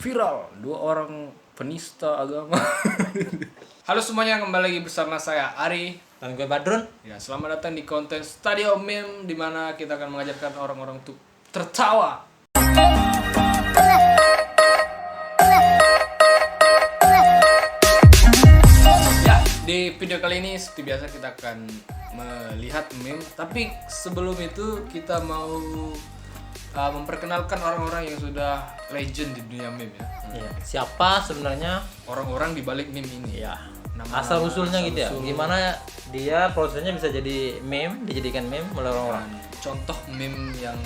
Viral, dua orang penista agama. Halo semuanya, kembali lagi bersama saya Ari Dan gue Badrun. Ya, selamat datang di konten Studio Meme, di mana kita akan mengajarkan orang-orang untuk tertawa. Ya, di video kali ini seperti biasa kita akan melihat meme. Tapi sebelum itu kita mau memperkenalkan orang-orang yang sudah legend di dunia meme ya. Ya, siapa sebenarnya Orang-orang di balik meme ini. ya Nama-nama, asal usulnya gitu ya? asal-usul. Gimana dia prosesnya bisa jadi meme, dijadikan meme oleh orang-orang? Contoh meme yang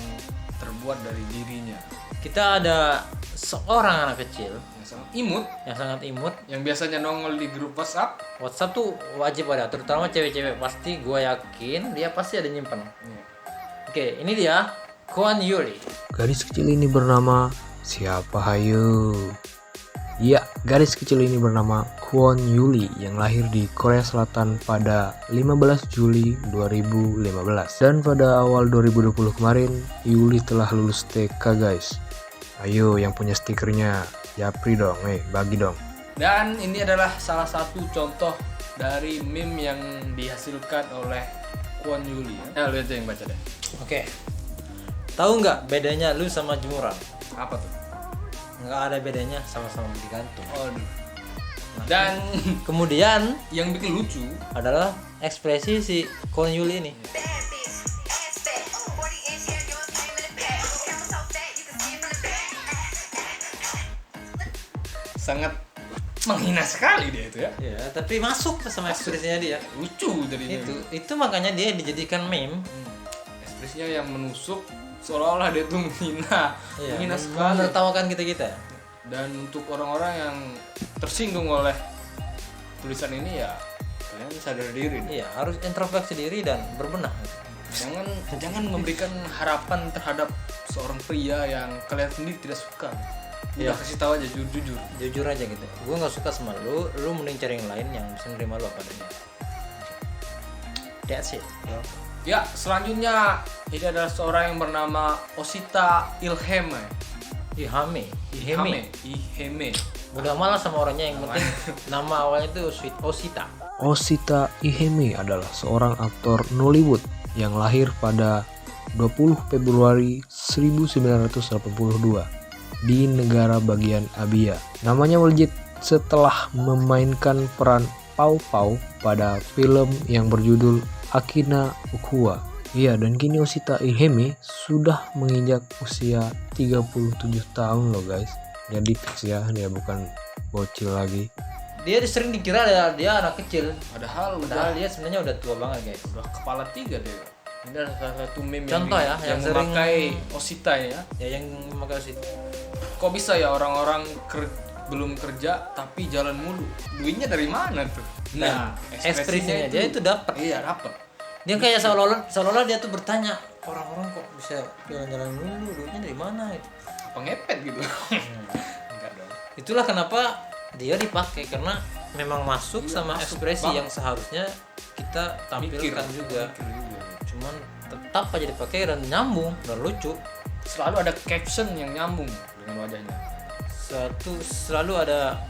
terbuat dari dirinya Kita ada seorang anak kecil yang sangat imut, yang sangat imut. yang biasanya nongol di grup WhatsApp. WhatsApp tuh wajib ada, terutama cewek-cewek. Pasti gue yakin dia pasti ada nyimpen. Oke, ini dia Kwon Yuli. Garis kecil ini bernama siapa hayu? Ya, garis kecil ini bernama Kwon Yuli yang lahir di Korea Selatan pada 15 Juli 2015. Dan pada awal 2020 kemarin, Yuli telah lulus TK guys. Ayo yang punya stikernya, japri dong, bagi dong. Dan ini adalah salah satu contoh dari meme yang dihasilkan oleh Kwon Yuli. Lu aja yang baca deh. Oke. Tahu nggak bedanya lu sama jemuran? Apa tuh? Nggak ada bedanya, sama-sama digantung. Aduh. Dan Kemudian yang bikin lucu, adalah ekspresi si Kwon Yuli ini. sangat menghina sekali dia itu ya. Ya, tapi masuk sama ekspresinya dia. Lucu jadinya. Itu makanya dia dijadikan meme. Ekspresinya yang menusuk, seolah-olah dia tuh menghina, menghina sekali. Menertawakan kita-kita. Dan untuk orang-orang yang tersinggung oleh tulisan ini ya, kalian sadar diri nih. Iya, harus introspeksi diri dan berbenah. Jangan memberikan harapan terhadap seorang pria yang kalian sendiri tidak suka. Iya. Udah kasih tahu aja jujur. Jujur aja gitu. Gue nggak suka sama lu mending cari yang lain yang bisa nerima lu apa adanya. That's it. Ya, selanjutnya ini adalah seorang yang bernama Osita Ilheme. Iheme. Udah malas sama orangnya, yang penting nama awalnya itu Osita. Osita Iheme adalah seorang aktor Nollywood yang lahir pada 20 Februari 1982 di negara bagian Abia. Namanya melejit setelah memainkan peran Pau Pau pada film yang berjudul Akina Ukua. Iya, dan kini Osita Iheme sudah menginjak usia 37 tahun loh guys. Jadi fix ya, dia bukan bocil lagi. Dia sering dikira dia anak kecil. Padahal Padahal dia sebenarnya udah tua banget guys. udah kepala 3 deh. Ini adalah salah satu meme Contoh ya, yang yang sering- memakai Osita ya. Ya yang memakai Osita. Kok bisa ya orang-orang belum kerja tapi jalan mulu? Duitnya dari mana tuh? Nah, ekspresinya dia itu dapat. Iya, dapat. Dia kayak seolah-olah dia tuh bertanya, orang-orang kok bisa jalan-jalan dulu, duitnya dari mana? Pengepet gitu. Enggak dong. Itulah kenapa dia dipakai, karena memang masuk Iya, sama masuk ekspresi banget. yang seharusnya kita tampilkan juga. Mikir juga. Cuman tetap aja dipakai dan nyambung dan lucu. Selalu ada caption yang nyambung dengan wajahnya. Selalu ada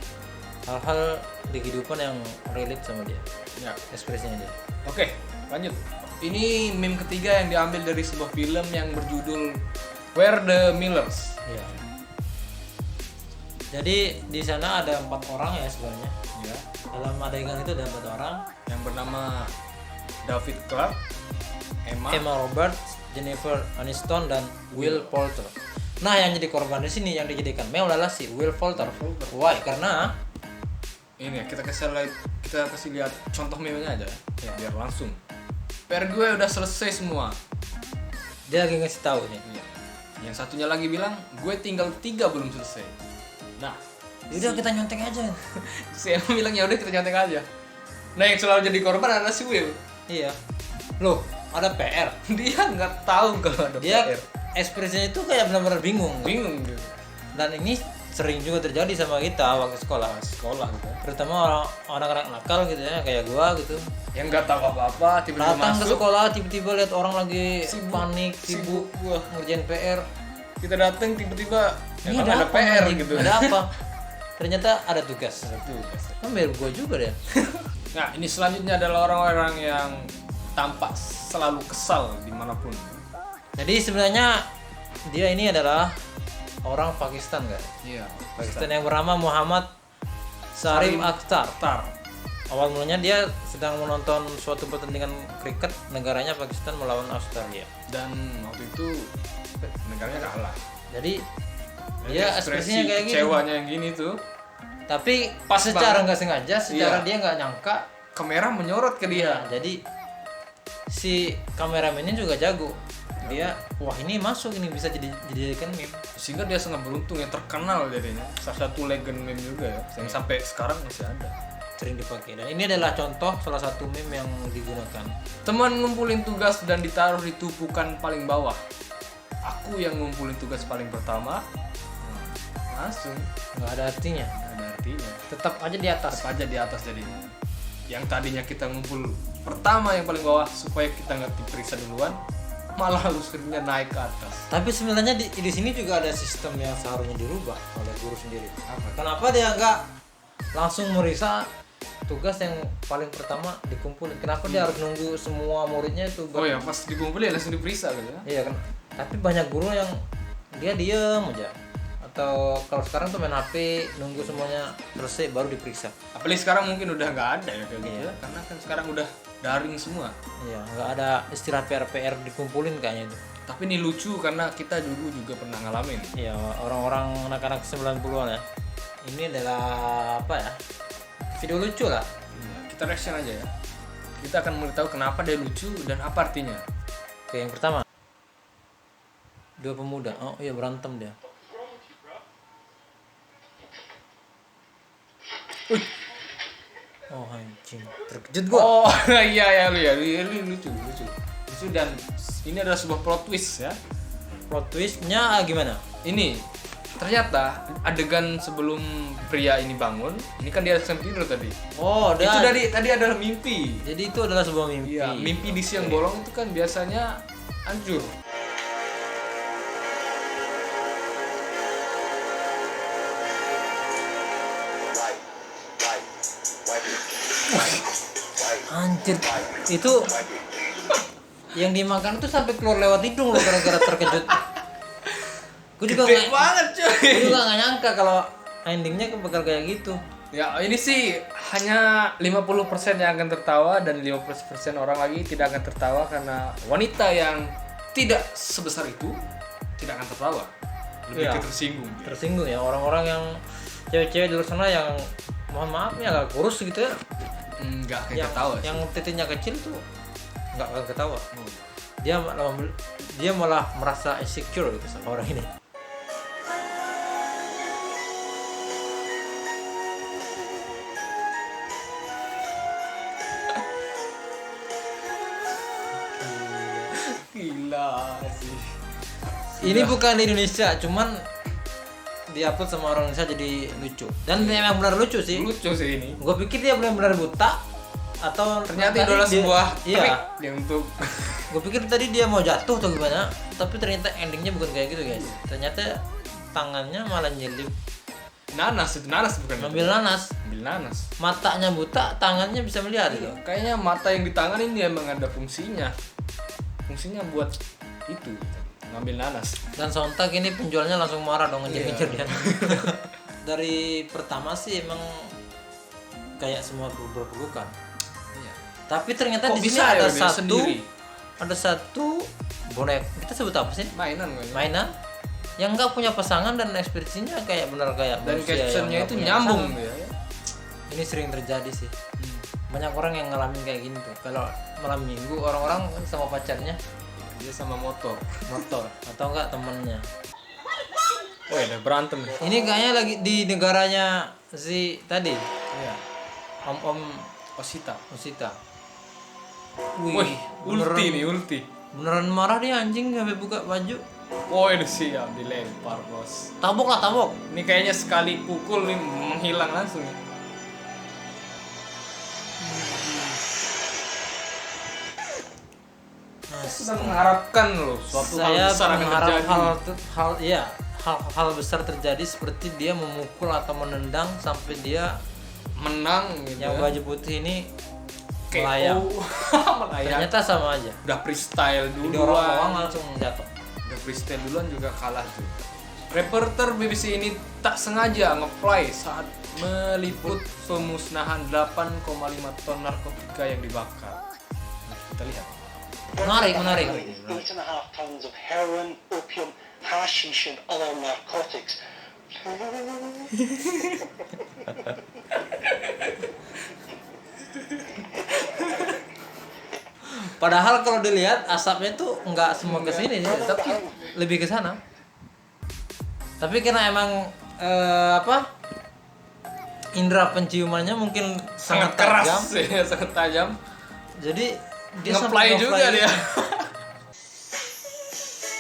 hal-hal di kehidupan yang relate sama dia, Ya. ekspresinya dia. Oke, lanjut. Ini meme ketiga yang diambil dari sebuah film yang berjudul Where the Millers. Iya. Jadi di sana ada 4 orang ya sebenarnya. Ya. Dalam adegan itu ada 4 orang. Yang bernama David Clark, Emma Roberts, Jennifer Aniston, dan Will Poulter. Nah, yang jadi korban di sini yang dijadikan meme adalah si Will Poulter. Why? Karena Ini ya, kita kasih lihat contoh meme-nya aja ya, biar langsung. PR gue udah selesai semua. dia lagi ngasih tahu nih. Iya. Yang satunya lagi bilang, gue tinggal 3 belum selesai. Nah, Udah kita nyontek aja. si Emma bilang ya udah kita nyontek aja. Nah, yang selalu jadi korban adalah si Will. Iya. Loh, ada PR. Dia nggak tahu kalau ada Dia PR. ekspresinya itu kayak benar-benar bingung. Bingung gitu. Dan ini sering juga terjadi sama kita waktu sekolah. Sekolah gitu. Terutama orang-orang nakal gitu ya, kayak gua gitu. Yang nggak tahu apa-apa tiba-tiba Datang ke masuk. sekolah tiba-tiba lihat orang lagi Sibuk. panik, sibuk, Wah. ngerjain PR. Kita datang tiba-tiba ini ada apa PR anjing? gitu. Ada apa? Ternyata ada tugas. Tuh. Kan biar gue juga deh. Nah, ini selanjutnya adalah orang-orang yang tampak selalu kesal dimanapun. Jadi sebenarnya dia ini adalah orang Pakistan kan? Iya. Pakistan yang bernama Muhammad Sarim Akhtar. Awal mulanya dia sedang menonton suatu pertandingan kriket negaranya Pakistan melawan Australia. Dan waktu itu negaranya kalah. Jadi dia ekspresinya kayak gitu. Kecewanya yang gini tuh. Tapi Pas secara banget. nggak sengaja, secara Iya. dia nggak nyangka. Kamera menyorot ke dia. Jadi si kameramennya juga jago. Dia wah ini masuk ini bisa dijadikan meme. Sehingga dia sangat beruntung yang terkenal jadinya. Salah satu legend meme juga ya. Yang sampai sekarang masih ada. Sering dipakai. Dan ini adalah contoh salah satu meme yang digunakan. Teman ngumpulin tugas dan ditaruh di tumpukan paling bawah. Aku yang ngumpulin tugas paling pertama. Langsung Nggak ada artinya. nggak ada artinya. Tetap aja di atas. Tetap aja di atas jadinya. Yang tadinya kita ngumpul pertama yang paling bawah supaya kita nggak diperiksa duluan, malah akhirnya naik ke atas. Tapi sebenarnya di sini juga ada sistem yang seharusnya dirubah oleh guru sendiri. Kenapa dia nggak langsung meriksa tugas yang paling pertama dikumpulin? Kenapa dia harus nunggu semua muridnya itu? Oh ya, pas dikumpulin langsung diperiksa gitu ya. Iya kan. Tapi banyak guru yang dia diem aja. Atau kalau sekarang tuh main HP nunggu semuanya selesai baru diperiksa. Apalagi sekarang mungkin udah nggak ada ya kayak gitu Iya. ya. Karena kan sekarang udah daring semua. Iya, nggak ada istilah PR dikumpulin kayaknya itu. Tapi ini lucu karena kita dulu juga pernah ngalamin. Iya, orang-orang anak-anak 90-an ya. Ini adalah apa ya? Video lucu lah. Kita reaction aja ya. Kita akan memberitahu kenapa dia lucu dan apa artinya. Oke, yang pertama. Dua pemuda. Oh iya, berantem dia. Oh anjing, terkejut gua. Oh iya lu lucu. Lucu dan ini adalah sebuah plot twist ya. Plot twistnya gimana? Ini ternyata adegan sebelum pria ini bangun, ini kan dia sedang tidur tadi. Oh, Itu tadi adalah mimpi. Jadi itu adalah sebuah mimpi. Iya, mimpi di siang bolong itu kan biasanya hancur. Anjir, itu yang dimakan itu sampai keluar lewat hidung loh gara-gara terkejut. Gue juga Gede banget cuy. nggak nyangka kalau endingnya bakal kayak gitu. Ya ini sih hanya 50% yang akan tertawa dan 50% orang lagi tidak akan tertawa karena wanita yang tidak sebesar itu tidak akan tertawa. Lebih Iya. ke tersinggung. Tersinggung ya orang-orang yang cewek-cewek di luar sana yang mohon maaf ya agak kurus gitu ya. Enggak kayak ketawa sih. Yang titiknya kecil tuh nggak akan ketawa. Dia malah merasa insecure gitu sama orang ini. Gila sih. Ini bukan di Indonesia, cuman diupload sama orang Indonesia jadi lucu. Dan memang benar lucu sih. Lucu sih ini. Gue pikir dia benar-benar buta atau Ternyata tadi itu adalah dia- sebuah iya. trik yang untuk Gue pikir tadi dia mau jatuh atau gimana, tapi ternyata endingnya bukan kayak gitu guys. Ternyata tangannya malah nyelip nanas bukan ngambil nanas. ambil nanas. Matanya buta, tangannya bisa melihat gitu. Kayaknya mata yang di tangan ini emang ada fungsinya. Fungsinya buat itu ngambil nanas. Dan sontak ini penjualnya langsung marah dong ngejar-ngejar Iya. dia. Dari pertama sih emang kayak semua berpelukan. Iya. Tapi ternyata Kok di sini bisa ya ada dia satu sendiri? ada satu bonek. Kita sebut apa sih? Mainan kayaknya. Mainan yang nggak punya pasangan dan ekspresinya kayak benar kayak Dan manusia yang captionnya nggak itu punya nyambung pasangan. ya. Ini sering terjadi sih. Banyak orang yang ngalamin kayak gini tuh. Kalau malam minggu orang-orang kan sama pacarnya Dia sama motor. motor atau enggak temennya. Oh ya, ada berantem. Ini kayaknya lagi di negaranya si tadi Iya. Om Osita. Usita. Wih, ulti nih, ulti. Beneran marah dia anjing sampai buka baju. Oh ini siap dilempar bos. Tabok lah tabok. Ini kayaknya sekali pukul nih menghilang langsung. Nah, Sudah mengharapkan loh suatu hal saya besar akan mengharap terjadi. hal hal besar terjadi seperti dia memukul atau menendang sampai dia menang gitu yang ya. baju putih ini KO. melayang. Melayang. Ternyata sama aja. Udah freestyle Didorong duluan. doang langsung jatuh. Udah freestyle duluan juga kalah tuh. Reporter BBC ini tak sengaja nge-fly saat meliput pemusnahan 8,5 ton narkotika yang dibakar. Nah, kita lihat. Menarik. 8.5 tons of heroin, opium, hashish, and other narcotics. Padahal kalau dilihat asapnya tuh nggak semua ke sini sih, tapi lebih ke sana. Tapi karena emang indera penciumannya mungkin Sangat tajam, keras ya, sangat tajam. jadi dia Nge-fly sampai juga nge-fly. dia.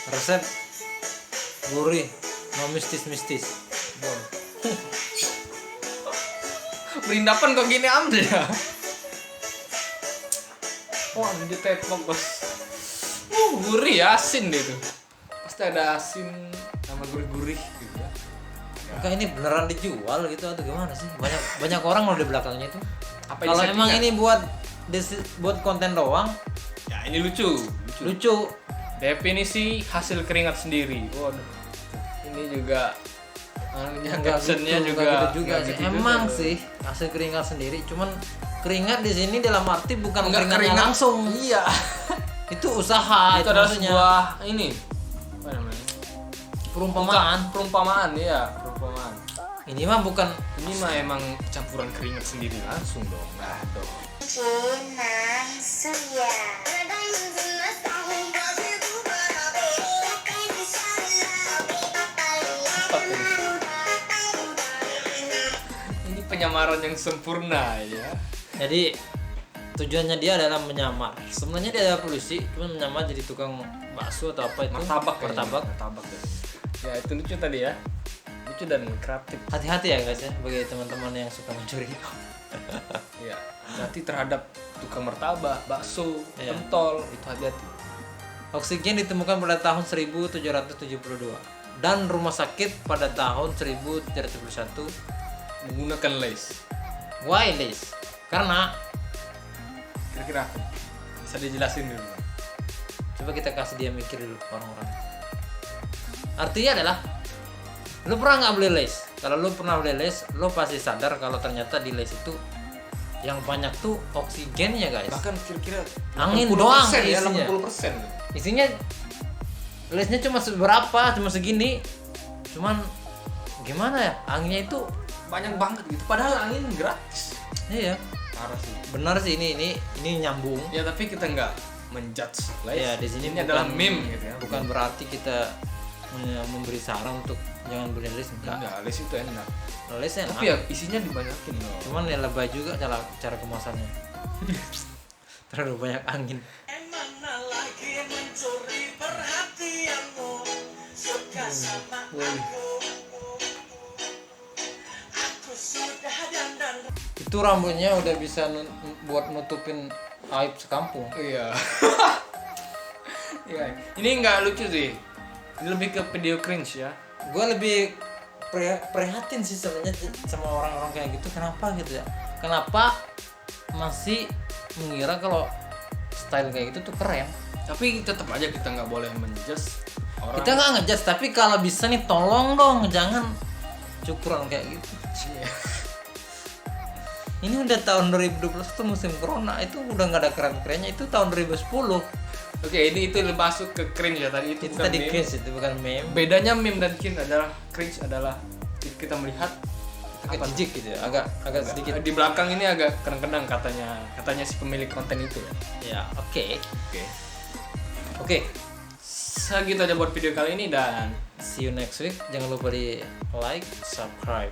Resep gurih, no mistis. Bom. Berindapan kok gini am dia. Wah, dia tepok bos. Gurih asin deh tuh. Pasti ada asin sama gurih-gurih gitu ya. Maka ini beneran dijual gitu atau gimana sih? Banyak orang loh di belakangnya itu. Apa Kalau ini emang settingan? ini buat konten doang, Ya ini lucu. lucu. Definisi hasil keringat sendiri. Waduh. Ini juga captionnya gitu, juga nggak gitu juga nggak sih. gitu Emang juga. sih hasil keringat sendiri, cuman keringat di sini dalam arti bukan Enggak keringatnya keringat langsung. Iya. Itu usaha, Itu adalah maksudnya. sebuah ini. Apa namanya? perumpamaan. Ya, perumpamaan. Ini mah bukan Ini mah emang campuran keringat sendiri langsung dong. Nah, dong. Jenang Surya. Ini penyamaran yang sempurna ya. jadi tujuannya dia adalah menyamar. Sebenarnya dia adalah polisi, cuma menyamar jadi tukang bakso atau apa itu. Martabak kayaknya. Martabak. Martabak ya. Ya, itu lucu tadi ya. Lucu dan kreatif. Hati-hati ya guys ya bagi teman-teman yang suka mencuri. Ya, hati terhadap tukang martabak, bakso, Iya. pentol, itu hati-hati. Oksigen ditemukan pada tahun 1772 dan rumah sakit pada tahun 1771. Menggunakan lace. Why this? Karena Kira-kira apa? Bisa dijelasin dulu. coba kita kasih dia mikir dulu orang-orang. Artinya adalah lu pernah nggak beli lace? Kalau lu pernah beli lace, lu pasti sadar kalau ternyata di lace itu yang banyak tuh oksigennya guys. Bahkan kira-kira Angin 80% doang ya, isinya. 80%. Isinya lace-nya cuma seberapa, cuma segini. Cuman gimana ya? Anginnya itu Banyak banget gitu. Padahal angin gratis. iya. Parah sih. Benar sih ini nyambung. Ya tapi kita nggak menjudge lace. Ya di sini ini adalah meme gitu ya. Bukan berarti kita memberi saran untuk jangan beli lace, enggak. Enggak, lace itu enak. Lace enak. Tapi ya isinya dibanyakin loh. Cuman ya lebay juga cara kemasannya. Terlalu banyak angin. Itu rambutnya udah bisa buat nutupin aib sekampung. Iya. Iya. Ini nggak lucu sih. Ini lebih ke video cringe ya. Gue lebih prihatin sih sebenarnya sama orang-orang kayak gitu. Kenapa gitu ya? Kenapa masih mengira kalau style kayak gitu tuh keren? Tapi tetap aja kita nggak boleh menjudge orang. Kita nggak ngejudge, tapi kalau bisa nih tolong dong jangan cukuran kayak gitu. Iya. Ini udah tahun 2012 tuh musim corona, itu udah nggak ada keren-kerennya. Itu tahun 2010. Oke, ini itu masuk ke cringe ya tadi. Itu Itu bukan tadi meme. cringe, itu bukan meme. Bedanya meme dan cringe adalah kita melihat Agak jijik gitu ya, agak sedikit. di belakang ini agak kenang-kenang katanya si pemilik konten itu ya. Ya, oke. Oke. Segitu aja buat video kali ini dan See you next week. Jangan lupa di like, subscribe.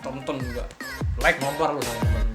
tonton juga. Like Nomor lu sama temen.